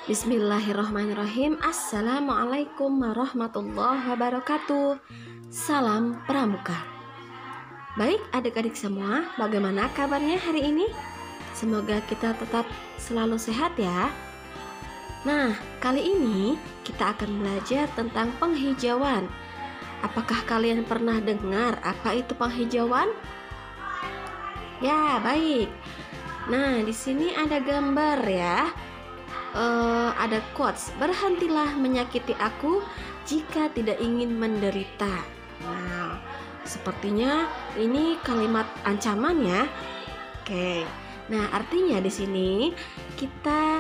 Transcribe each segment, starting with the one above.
Bismillahirrahmanirrahim. Assalamualaikum warahmatullahi wabarakatuh. Salam Pramuka. Baik adik-adik semua, bagaimana kabarnya hari ini? Semoga kita tetap selalu sehat ya. Nah, kali ini kita akan belajar tentang penghijauan. Apakah kalian pernah dengar apa itu penghijauan? Ya, baik. Nah, di sini ada gambar ya. Ada quotes, berhentilah menyakiti aku jika tidak ingin menderita. Nah, sepertinya ini kalimat ancaman ya. Oke. Nah, artinya di sini kita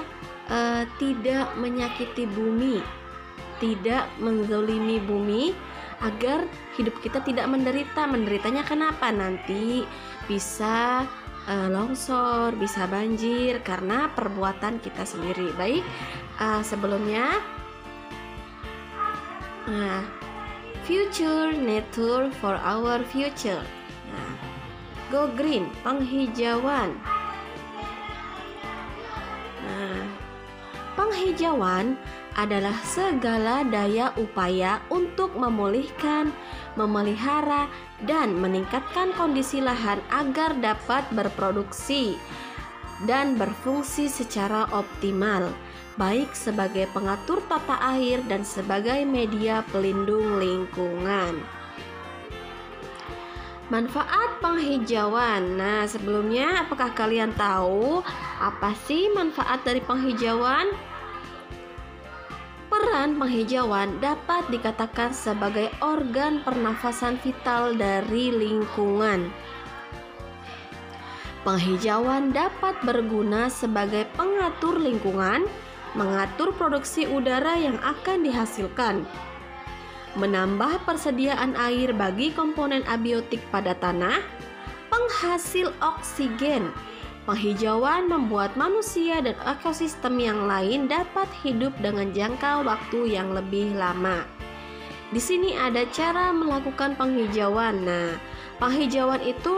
tidak menyakiti bumi, tidak menzalimi bumi agar hidup kita tidak menderita. Menderitanya kenapa? Nanti bisa longsor, bisa banjir karena perbuatan kita sendiri. Baik, sebelumnya future nature for our future. Nah, go green, penghijauan. Nah, penghijauan adalah segala daya upaya untuk memulihkan, memelihara, dan meningkatkan kondisi lahan agar dapat berproduksi dan berfungsi secara optimal, baik sebagai pengatur tata air dan sebagai media pelindung lingkungan. Manfaat penghijauan. Nah, sebelumnya apakah kalian tahu apa sih manfaat dari penghijauan? Peran penghijauan dapat dikatakan sebagai organ pernafasan vital dari lingkungan. Penghijauan dapat berguna sebagai pengatur lingkungan, mengatur produksi udara yang akan dihasilkan, menambah persediaan air bagi komponen abiotik pada tanah, penghasil oksigen. Penghijauan membuat manusia dan ekosistem yang lain dapat hidup dengan jangka waktu yang lebih lama. Di sini ada cara melakukan penghijauan. Nah, penghijauan itu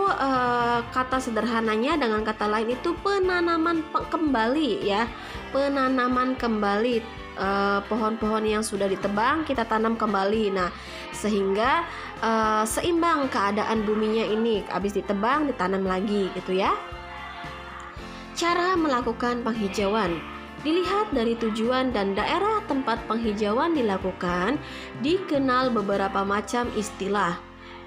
kata sederhananya dengan kata lain itu penanaman kembali ya. Penanaman kembali pohon-pohon yang sudah ditebang kita tanam kembali. Nah, sehingga seimbang keadaan buminya ini, habis ditebang ditanam lagi gitu ya. Cara melakukan penghijauan dilihat dari tujuan dan daerah tempat penghijauan dilakukan, dikenal beberapa macam istilah.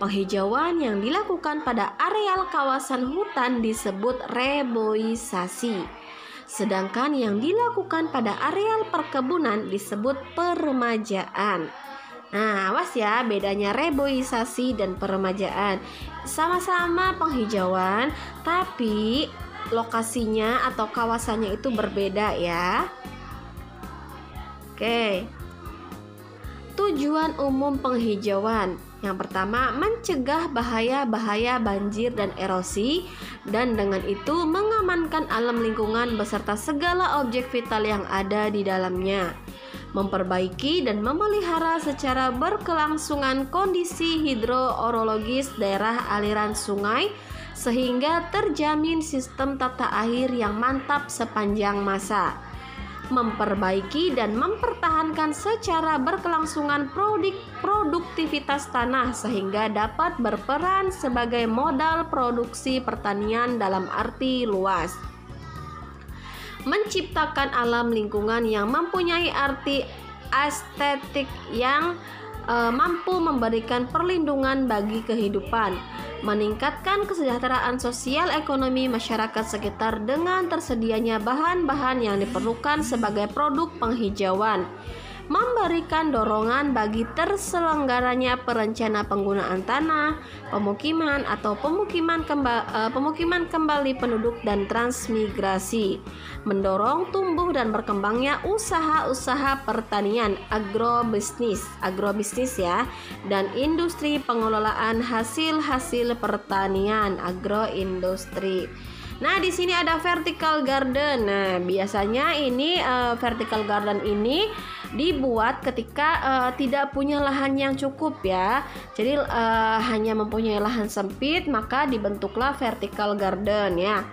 Penghijauan yang dilakukan pada areal kawasan hutan disebut reboisasi, sedangkan yang dilakukan pada areal perkebunan disebut peremajaan. Nah, awas ya bedanya reboisasi dan peremajaan. Sama-sama penghijauan, tapi lokasinya atau kawasannya itu berbeda ya. Oke. Tujuan umum penghijauan. Yang pertama, mencegah bahaya-bahaya banjir dan erosi, dan dengan itu mengamankan alam lingkungan beserta segala objek vital yang ada di dalamnya. Memperbaiki dan memelihara secara berkelangsungan kondisi hidroorologis daerah aliran sungai sehingga terjamin sistem tata air yang mantap sepanjang masa. Memperbaiki dan mempertahankan secara berkelangsungan produktivitas tanah sehingga dapat berperan sebagai modal produksi pertanian dalam arti luas. Menciptakan alam lingkungan yang mempunyai arti estetik yang mampu memberikan perlindungan bagi kehidupan, meningkatkan kesejahteraan sosial ekonomi masyarakat sekitar dengan tersedianya bahan-bahan yang diperlukan sebagai produk penghijauan, memberikan dorongan bagi terselenggaranya perencana penggunaan tanah, pemukiman atau pemukiman kembali penduduk dan transmigrasi, mendorong tumbuh dan berkembangnya usaha-usaha pertanian, agrobisnis ya, dan industri pengelolaan hasil-hasil pertanian, agroindustri. Nah, di sini ada vertical garden. Nah, biasanya ini vertical garden ini dibuat ketika tidak punya lahan yang cukup ya. Jadi hanya mempunyai lahan sempit, maka dibentuklah vertical garden ya.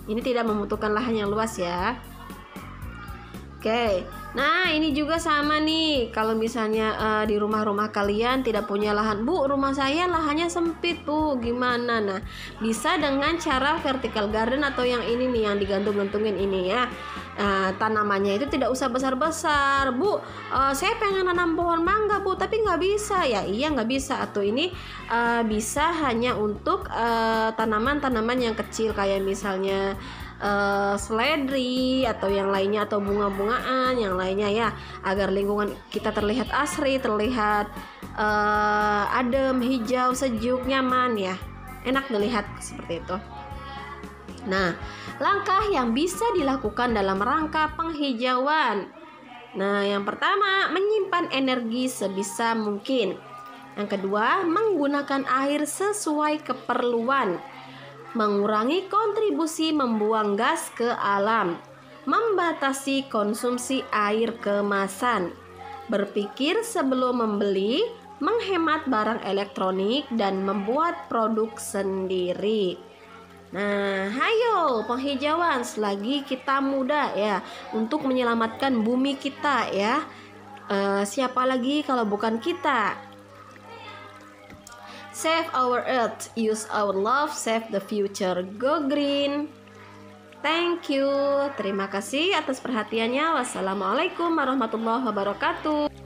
Ini tidak membutuhkan lahan yang luas ya. Oke, nah ini juga sama nih. Kalau misalnya di rumah-rumah kalian tidak punya lahan, Bu, rumah saya lahannya sempit, Bu, gimana? Nah, bisa dengan cara vertical garden atau yang ini nih, yang digantung-gantungin ini ya. Tanamannya itu tidak usah besar-besar, Bu. Saya pengen nanam pohon mangga, Bu, tapi nggak bisa. Ya, iya nggak bisa. Atau ini bisa hanya untuk tanaman-tanaman yang kecil kayak misalnya seledri atau yang lainnya, atau bunga-bungaan yang lainnya ya, agar lingkungan kita terlihat asri, terlihat adem, hijau, sejuk, nyaman ya, enak dilihat seperti itu. Nah, langkah yang bisa dilakukan dalam rangka penghijauan. Nah, yang pertama, menyimpan energi sebisa mungkin. Yang kedua, menggunakan air sesuai keperluan. Mengurangi kontribusi membuang gas ke alam, membatasi konsumsi air kemasan, berpikir sebelum membeli, menghemat barang elektronik, dan membuat produk sendiri. Nah, ayo penghijauan selagi kita muda ya, untuk menyelamatkan bumi kita ya. Siapa lagi kalau bukan kita? Save our earth, use our love, save the future. Go green. Thank you. Terima kasih atas perhatiannya. Wassalamualaikum warahmatullahi wabarakatuh.